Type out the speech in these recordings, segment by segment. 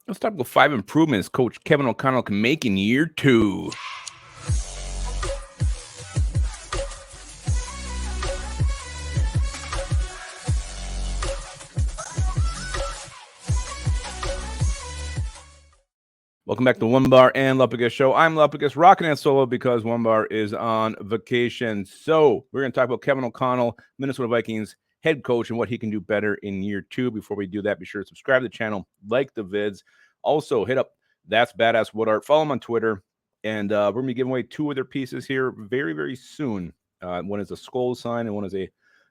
Let's talk about 5 improvements Coach Kevin O'Connell can make in year 2. Welcome back to Onebar and Lupagus Show. I'm Lupagus, rocking it solo because Onebar is on vacation. So we're going to talk about Kevin O'Connell, Minnesota Vikings head coach, and what he can do better in year 2. Before we do that, be sure to subscribe to the channel, like the vids. Also, hit up That's Badass Wood Art. Follow him on Twitter. And we're going to be giving away 2 of their pieces here very, very soon. One is a skull sign and one is a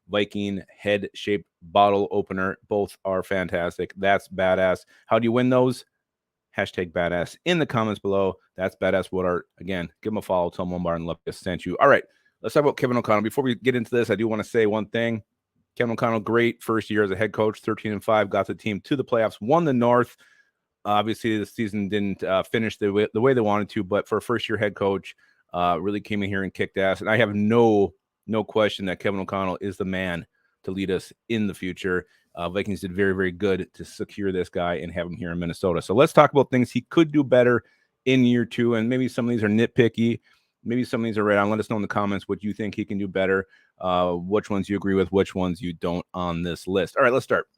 Viking head-shaped bottle opener. Both are fantastic. That's badass. How do you win those? Hashtag badass in the comments below. That's badass wood art. Again, give him a follow. Tell him Onebar and Lupagus sent you. All right, let's talk about Kevin O'Connell. Before we get into this, I do want to say one thing. Kevin O'Connell, great first year as a head coach, 13-5, got the team to the playoffs, won the North. Obviously, the season didn't finish the way they wanted to, but for a first-year head coach, really came in here and kicked ass. And I have no question that Kevin O'Connell is the man to lead us in the future. Vikings did very, very good to secure this guy and have him here in Minnesota. So let's talk about things he could do better in year 2. And maybe some of these are nitpicky. Maybe some of these are right on. Let us know in the comments what you think he can do better, which ones you agree with, which ones you don't on this list. All right, let's start.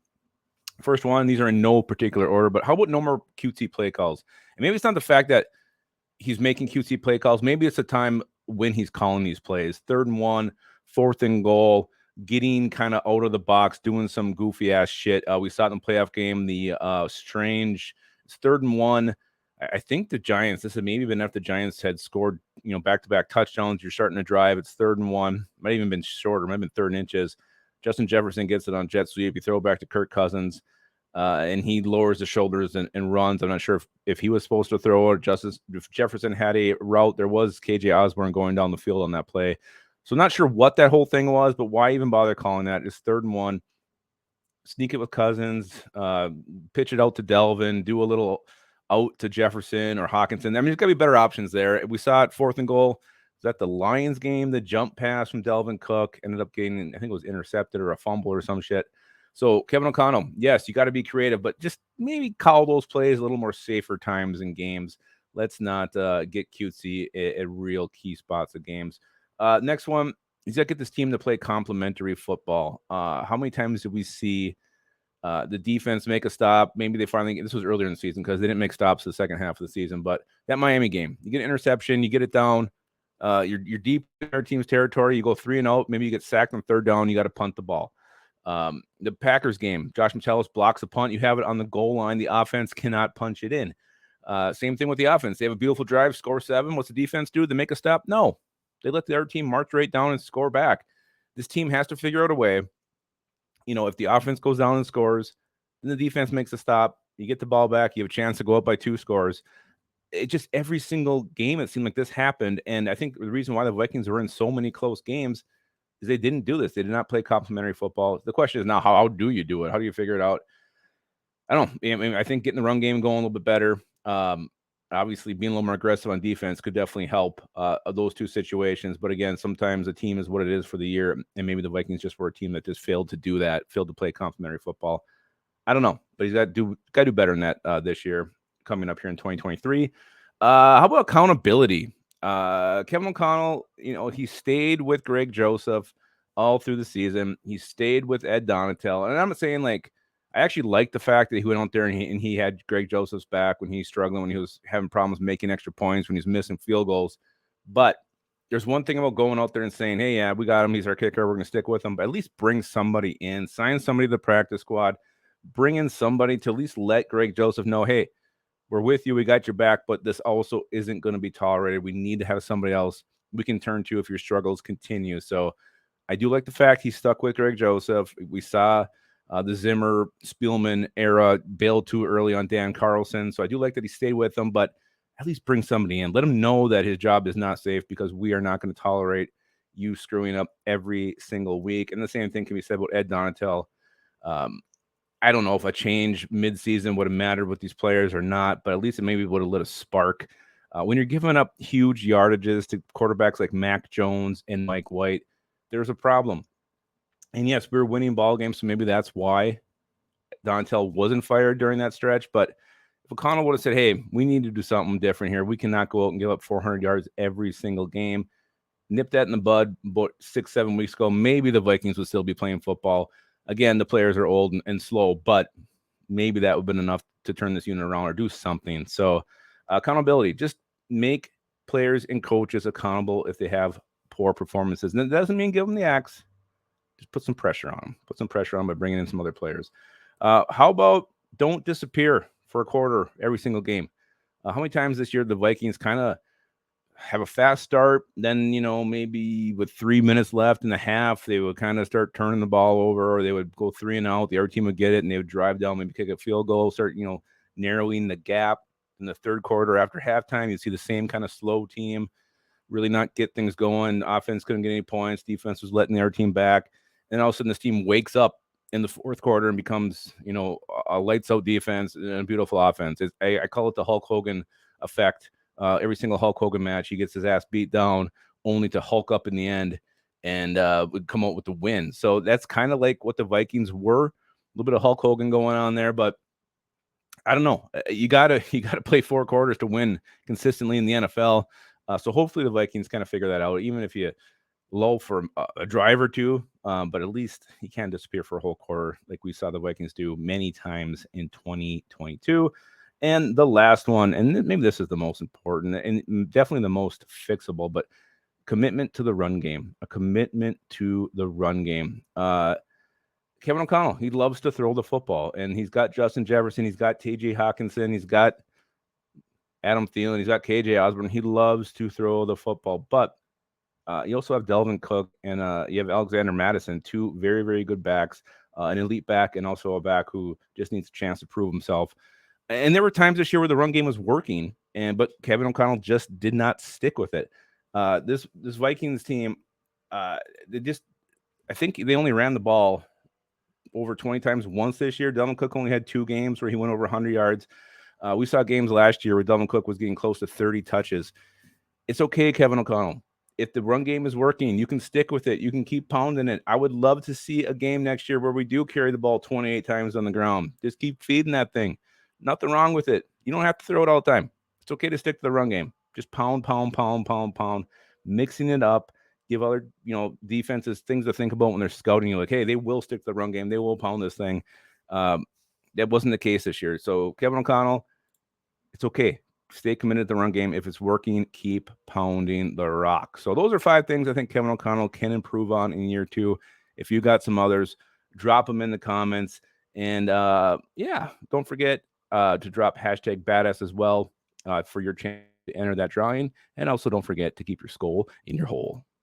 First one, these are in no particular order, but how about no more cutesy play calls? And maybe it's not the fact that he's making cutesy play calls. Maybe it's the time when he's calling these plays. 3rd and 1, 4th and goal, getting kind of out of the box, doing some goofy ass shit. We saw it in the playoff game. The strange, it's 3rd and 1. I think the Giants, this had maybe been after the Giants had scored, back-to-back touchdowns. You're starting to drive. It's 3rd and 1. Might even been shorter. Might have been 3rd and inches. Justin Jefferson gets it on jet sweep. You throw it back to Kirk Cousins, and he lowers the shoulders and runs. I'm not sure if he was supposed to throw it. If Jefferson had a route, there was KJ Osborne going down the field on that play. So I'm not sure what that whole thing was, but why even bother calling that? It's 3rd and 1. Sneak it with Cousins, pitch it out to Delvin, do a little out to Jefferson or Hawkinson. I mean, there's got to be better options there. We saw it 4th and goal. Was that the Lions game? The jump pass from Delvin Cook ended up getting, I think it was intercepted or a fumble or some shit. So Kevin O'Connell, yes, you got to be creative, but just maybe call those plays a little more safer times in games. Let's not get cutesy at real key spots of games. Next one, he's got to get this team to play complementary football. How many times did we see the defense make a stop? Maybe they finally, this was earlier in the season because they didn't make stops the second half of the season, but that Miami game, you get an interception, you get it down, you're deep in our team's territory, you go 3-0, maybe you get sacked on 3rd down, you got to punt the ball. The Packers game, Josh Metellus blocks a punt, you have it on the goal line, the offense cannot punch it in. Same thing with the offense. They have a beautiful drive, score 7. What's the defense do? They make a stop? No. They let the other team march right down and score back. This team has to figure out a way. If the offense goes down and scores, then the defense makes a stop. You get the ball back. You have a chance to go up by 2 scores. It just every single game, it seemed like this happened. And I think the reason why the Vikings were in so many close games is they didn't do this. They did not play complementary football. The question is now, how do you do it? How do you figure it out? I don't know. I mean, I think getting the run game going a little bit better. Obviously, being a little more aggressive on defense could definitely help those 2 situations. But again, sometimes a team is what it is for the year, and maybe the Vikings just were a team that just failed to do that, failed to play complementary football. I don't know, but he's got to do better than that this year, coming up here in 2023. How about accountability? Kevin O'Connell, he stayed with Greg Joseph all through the season. He stayed with Ed Donatel, and I'm not saying I actually like the fact that he went out there and he had Greg Joseph's back when he's struggling, when he was having problems making extra points, when he's missing field goals. But there's one thing about going out there and saying, hey, yeah, we got him. He's our kicker. We're going to stick with him. But at least bring somebody in, sign somebody to the practice squad, bring in somebody to at least let Greg Joseph know, hey, we're with you. We got your back, but this also isn't going to be tolerated. We need to have somebody else we can turn to if your struggles continue. So I do like the fact he stuck with Greg Joseph. We saw the Zimmer Spielman era bailed too early on Dan Carlson. So I do like that he stayed with them, but at least bring somebody in. Let him know that his job is not safe because we are not going to tolerate you screwing up every single week. And the same thing can be said about Ed Donatel. I don't know if a change midseason would have mattered with these players or not, but at least it maybe would have lit a spark. When you're giving up huge yardages to quarterbacks like Mac Jones and Mike White, there's a problem. And yes, we were winning ball games, so maybe that's why Donatel wasn't fired during that stretch. But If Connell would have said, hey, we need to do something different here. We cannot go out and give up 400 yards every single game. Nip that in the bud about 6-7 weeks ago. Maybe the Vikings would still be playing football. Again, the players are old and slow, but maybe that would have been enough to turn this unit around or do something. So accountability, just make players and coaches accountable if they have poor performances. And that doesn't mean give them the axe. Just put some pressure on them. Put some pressure on them by bringing in some other players. How about don't disappear for a quarter every single game? How many times this year the Vikings kind of have a fast start, then, maybe with 3 minutes left in the half, they would kind of start turning the ball over, or they would go 3 and out. The other team would get it, and they would drive down, maybe kick a field goal, start, narrowing the gap in the third quarter after halftime. You'd see the same kind of slow team really not get things going. Offense couldn't get any points. Defense was letting the other team back. And all of a sudden, this team wakes up in the fourth quarter and becomes, a lights out defense and a beautiful offense. I call it the Hulk Hogan effect. Every single Hulk Hogan match, he gets his ass beat down only to Hulk up in the end and would come out with the win. So that's kind of like what the Vikings were. A little bit of Hulk Hogan going on there, but I don't know. You gotta play 4 quarters to win consistently in the NFL. So hopefully the Vikings kind of figure that out, even if you lull for a drive or two, but at least he can't disappear for a whole quarter like we saw the Vikings do many times in 2022. And the last one, and maybe this is the most important and definitely the most fixable, but commitment to the run game. A commitment to the run game. Kevin O'Connell, he loves to throw the football, and he's got Justin Jefferson, he's got TJ Hawkinson, he's got Adam Thielen, he's got KJ Osborne. He loves to throw the football, but you also have Delvin Cook and you have Alexander Madison, 2 very, very good backs, an elite back and also a back who just needs a chance to prove himself. And there were times this year where the run game was working, but Kevin O'Connell just did not stick with it. This Vikings team, I think they only ran the ball over 20 times once this year. Delvin Cook only had 2 games where he went over 100 yards. We saw games last year where Delvin Cook was getting close to 30 touches. It's okay, Kevin O'Connell. If the run game is working, you can stick with it. You can keep pounding it. I would love to see a game next year where we do carry the ball 28 times on the ground. Just keep feeding that thing. Nothing wrong with it. You don't have to throw it all the time. It's okay to stick to the run game. Just pound, mixing it up. Give other, defenses things to think about when they're scouting you. Like, hey, they will stick to the run game. They will pound this thing. That wasn't the case this year. So Kevin O'Connell, it's okay. Stay committed to the run game. If it's working, keep pounding the rock. So those are 5 things I think Kevin O'Connell can improve on in year 2. If you got some others, drop them in the comments. And don't forget to drop hashtag badass as well for your chance to enter that drawing. And also don't forget to keep your skull in your hole.